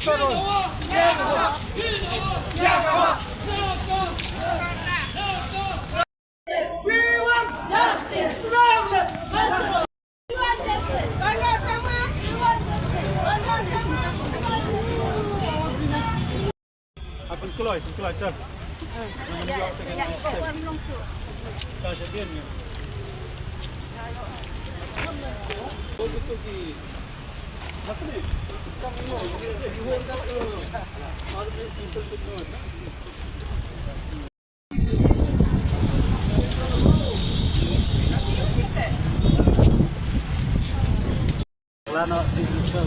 Aku keluar, Chan. Tak sedih ni. Oh betul ki. Apa ni? Kamu ni. Jual kat tu. Harus simple semua. Lana di Indonesia.